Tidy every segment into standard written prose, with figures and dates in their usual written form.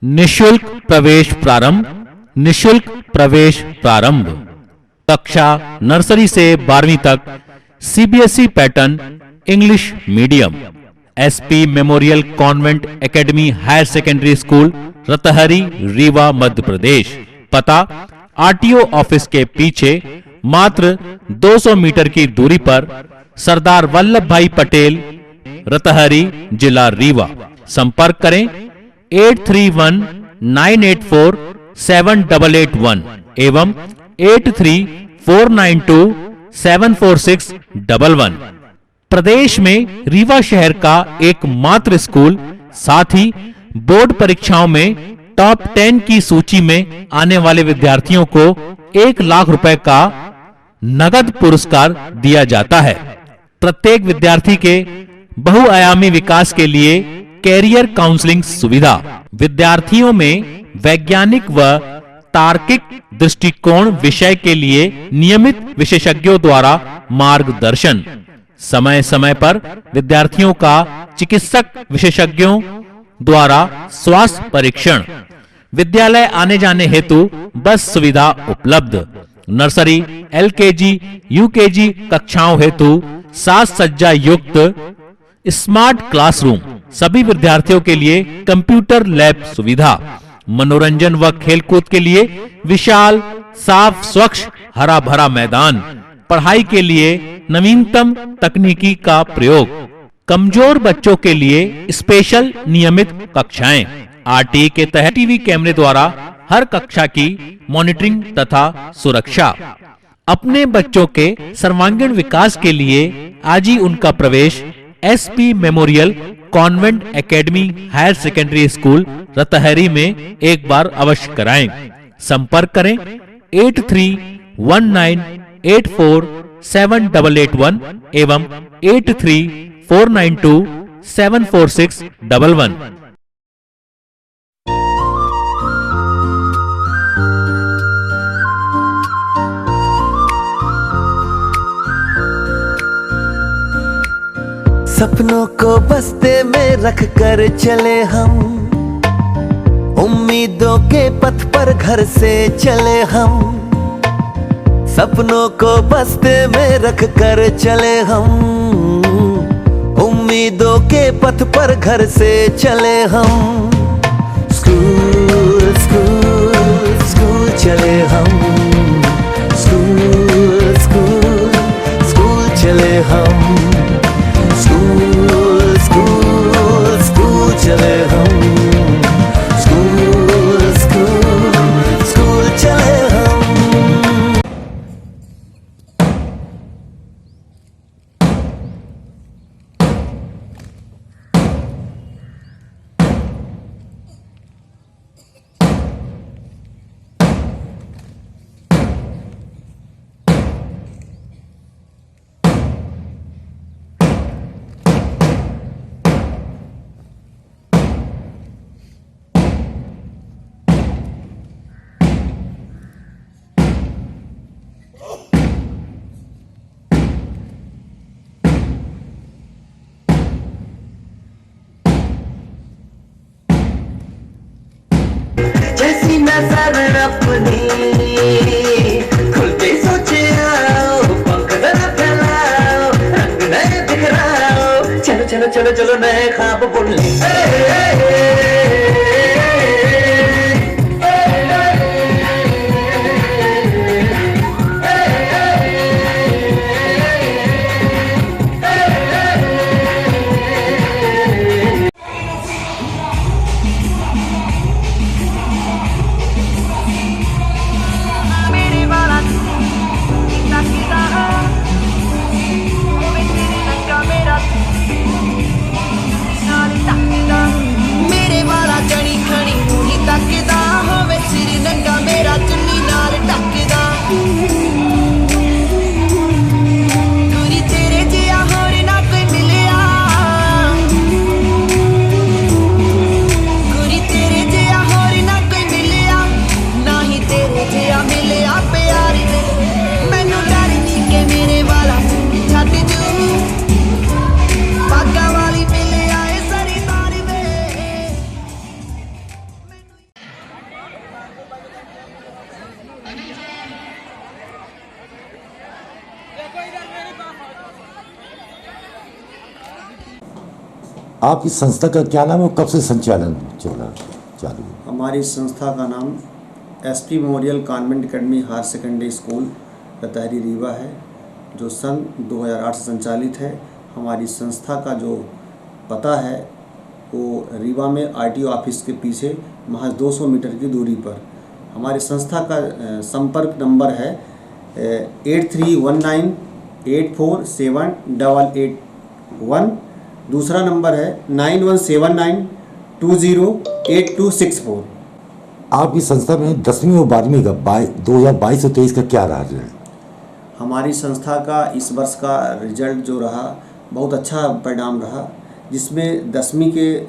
निशुल्क प्रवेश प्रारंभ। निशुल्क प्रवेश प्रारंभ। कक्षा नर्सरी से 12वीं तक CBSE pattern English medium. SP memorial convent academy higher secondary school, Ratahri, Rewa, Madhya Pradesh. पता आरटीओ ऑफिस के पीछे, मात्र 200 मीटर की दूरी पर, सरदार वल्लभ भाई पटेल, रतहरी, जिला रीवा। संपर्क करें 8319847881 एवं 8349274611। प्रदेश में रीवा शहर का एकमात्र स्कूल, साथ ही बोर्ड परीक्षाओं में टॉप 10 की सूची में आने वाले विद्यार्थियों को 1 लाख रुपए का नगद पुरस्कार दिया जाता है। प्रत्येक विद्यार्थी के बहुआयामी विकास के लिए कैरियर काउंसलिंग सुविधा। विद्यार्थियों में वैज्ञानिक व तार्किक दृष्टिकोण विषय के लिए नियमित विशेषज्ञों द्वारा मार्गदर्शन। समय समय पर विद्यार्थियों का चिकित्सक विशेषज्ञों द्वारा स्वास्थ्य परीक्षण। विद्यालय आने जाने हेतु बस सुविधा उपलब्ध। नर्सरी, एलकेजी, यूकेजी कक्षाओं हेतु 7 सज्जा युक्त स्मार्ट क्लासरूम। सभी विद्यार्थियों के लिए कंप्यूटर लैब सुविधा। मनोरंजन व खेलकूद के लिए विशाल, साफ, स्वच्छ, हरा भरा मैदान। पढ़ाई के लिए नवीनतम तकनीकी का प्रयोग। कमजोर बच्चों के लिए स्पेशल नियमित कक्षाएं। आरटीई के तहत टीवी कैमरे द्वारा हर कक्षा की मॉनिटरिंग तथा सुरक्षा। अपने बच्चों के सर्वांगीण विकास के लिए आज ही उनका प्रवेश SP memorial convent academy higher secondary school, Ratahri में एक बार अवश्य कराएं। संपर्क करें 8319847881 एवं 8349274611। सपनों को बस्ते में रख कर चले हम, उम्मीदों के पथ पर घर से चले हम। सपनों को बस्ते में रख कर चले हम, उम्मीदों के पथ पर घर से चले हम। स्कूल स्कूल स्कूल चले हम, स्कूल स्कूल स्कूल चले हम। स्कूल स्कूल स्कूल चले हम, स्कूल स्कूल स्कूल चले हम। जैसी नजर अपनी खुलते सोचे आओ, पंख जरा फैलाओ, रंग नए बिखराओ। चलो चलो चलो चलो नए ख्वाब बुनने। आपकी संस्था का क्या नाम है और कब से संचालन चालू है? हमारी संस्था का नाम SP memorial convent academy higher secondary school Ratahri Rewa है, जो सन 2008 से संचालित है। हमारी संस्था का जो पता है वो रीवा में आरटीओ ऑफिस के पीछे महज 200 मीटर की दूरी पर। हमारी संस्था का संपर्क नंबर है 8319847881। दूसरा नंबर है 9179208264। आपकी संस्था में 10वीं और 12वीं का 2022 और 23 का क्या रहा रिजल्ट? हमारी संस्था का इस वर्ष का रिजल्ट जो रहा बहुत अच्छा परिणाम रहा, जिसमें 10वीं के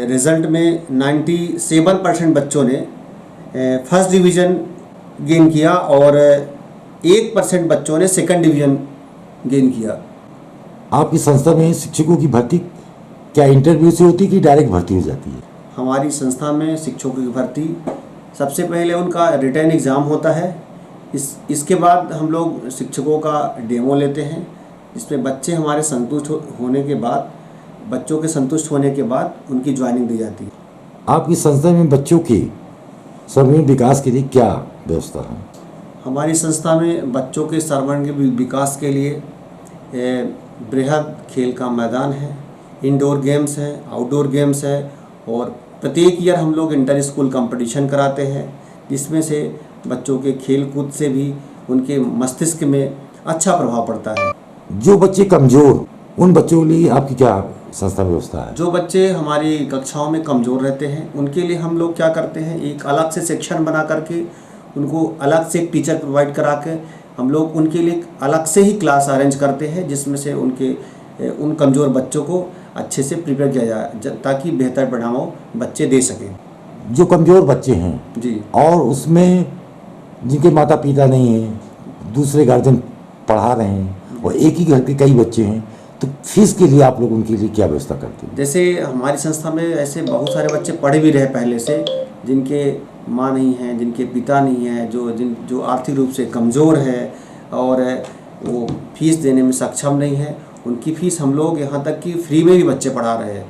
रिज़ल्ट में 97% बच्चों ने फर्स्ट डिवीज़न गेन किया और 1% बच्चों ने सेकंड डिवीज़न गेन किया। आपकी संस्था में शिक्षकों की भर्ती क्या इंटरव्यू से होती है कि डायरेक्ट भर्ती हो जाती है? हमारी संस्था में शिक्षकों की भर्ती सबसे पहले उनका रिटर्न एग्ज़ाम होता है। इसके बाद हम लोग शिक्षकों का डेमो लेते हैं, जिसमें बच्चे हमारे संतुष्ट होने के बाद उनकी ज्वाइनिंग दी जाती है। आपकी संस्था में बच्चों के सर्वांगीण विकास के लिए क्या व्यवस्था है? हमारी संस्था में बच्चों के सर्वांगीण विकास के लिए बृहद खेल का मैदान है, इंडोर गेम्स हैं, आउटडोर गेम्स है और प्रत्येक ईयर हम लोग इंटर स्कूल कंपटीशन कराते हैं, जिसमें से बच्चों के खेल कूद से भी उनके मस्तिष्क में अच्छा प्रभाव पड़ता है। जो बच्चे कमज़ोर, उन बच्चों के लिए आपकी क्या संस्था व्यवस्था है? जो बच्चे हमारी कक्षाओं में कमज़ोर रहते हैं उनके लिए हम लोग क्या करते हैं, एक अलग से सेक्शन बना करके उनको अलग से एक टीचर प्रोवाइड करा के हम लोग उनके लिए अलग से ही क्लास अरेंज करते हैं, जिसमें से उन कमज़ोर बच्चों को अच्छे से प्रिपेयर किया जाए ताकि बेहतर परिणाम बच्चे दे सकें। जो कमज़ोर बच्चे हैं जी, और उसमें जिनके माता पिता नहीं हैं, दूसरे गार्जियन पढ़ा रहे हैं और एक ही घर के कई बच्चे हैं, तो फीस के लिए आप लोग उनके लिए क्या व्यवस्था करते हैं? जैसे हमारी संस्था में ऐसे बहुत सारे बच्चे पढ़े भी रहे पहले से, जिनके माँ नहीं है, जिनके पिता नहीं है, जो आर्थिक रूप से कमज़ोर है और वो फीस देने में सक्षम नहीं है, उनकी फ़ीस हम लोग यहाँ तक कि फ्री में भी बच्चे पढ़ा रहे हैं।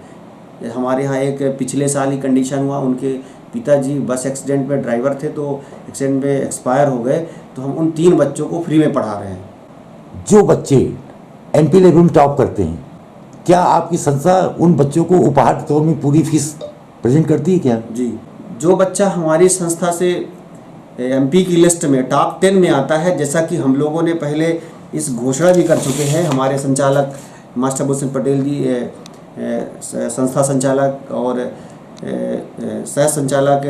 हमारे यहाँ एक पिछले साल ही कंडीशन हुआ, उनके पिताजी बस एक्सीडेंट में ड्राइवर थे, तो एक्सीडेंट में एक्सपायर हो गए, तो हम उन 3 बच्चों को फ्री में पढ़ा रहे हैं। जो बच्चे एमपी लेवल में टॉप करते हैं, क्या आपकी संस्था उन बच्चों को उपहार के तौर में पूरी फीस प्रेजेंट करती है क्या? जी, जो बच्चा हमारी संस्था से एमपी की लिस्ट में टॉप 10 में आता है, जैसा कि हम लोगों ने पहले इस घोषणा भी कर चुके हैं, हमारे संचालक मास्टर भूषण पटेल जी, संस्था संचालक और सह संचालक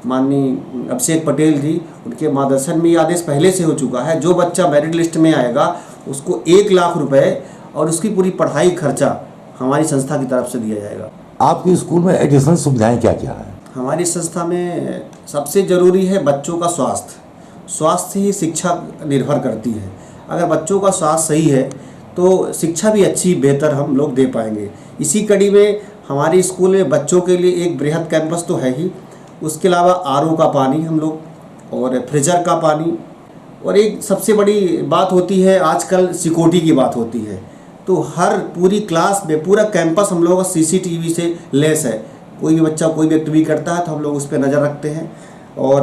माननीय अभिषेक पटेल जी, उनके मार्गदर्शन में ये आदेश पहले से हो चुका है। जो बच्चा मेरिट लिस्ट में आएगा उसको 1 लाख रुपए और उसकी पूरी पढ़ाई खर्चा हमारी संस्था की तरफ से दिया जाएगा। आपके स्कूल में एडिशनल सुविधाएं क्या क्या है? हमारी संस्था में सबसे ज़रूरी है बच्चों का स्वास्थ्य। स्वास्थ्य से ही शिक्षा निर्भर करती है। अगर बच्चों का स्वास्थ्य सही है तो शिक्षा भी अच्छी बेहतर हम लोग दे पाएंगे। इसी कड़ी में हमारे स्कूल में बच्चों के लिए एक बृहद कैंपस तो है ही, उसके अलावा आरओ का पानी हम लोग और फ्रीजर का पानी, और एक सबसे बड़ी बात होती है आजकल सिक्योरिटी की बात होती है, तो हर पूरी क्लास में पूरा कैंपस हम लोगों का सीसीटीवी से लेस है। कोई भी बच्चा कोई भी एक्टिविटी करता है तो हम लोग उस पर नज़र रखते हैं। और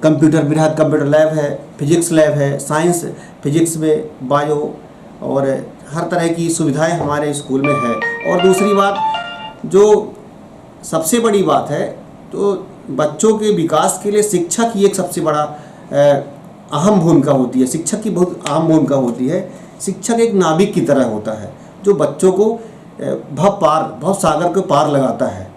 बृहद कंप्यूटर लैब है, फिजिक्स लैब है, साइंस फिजिक्स में बायो और हर तरह की सुविधाएं हमारे स्कूल में है। और दूसरी बात जो सबसे बड़ी बात है, तो बच्चों के विकास के लिए शिक्षा की एक सबसे बड़ा अहम भूमिका होती है। शिक्षक की बहुत अहम भूमिका होती है। शिक्षक एक नाविक की तरह होता है जो बच्चों को भव सागर को पार लगाता है।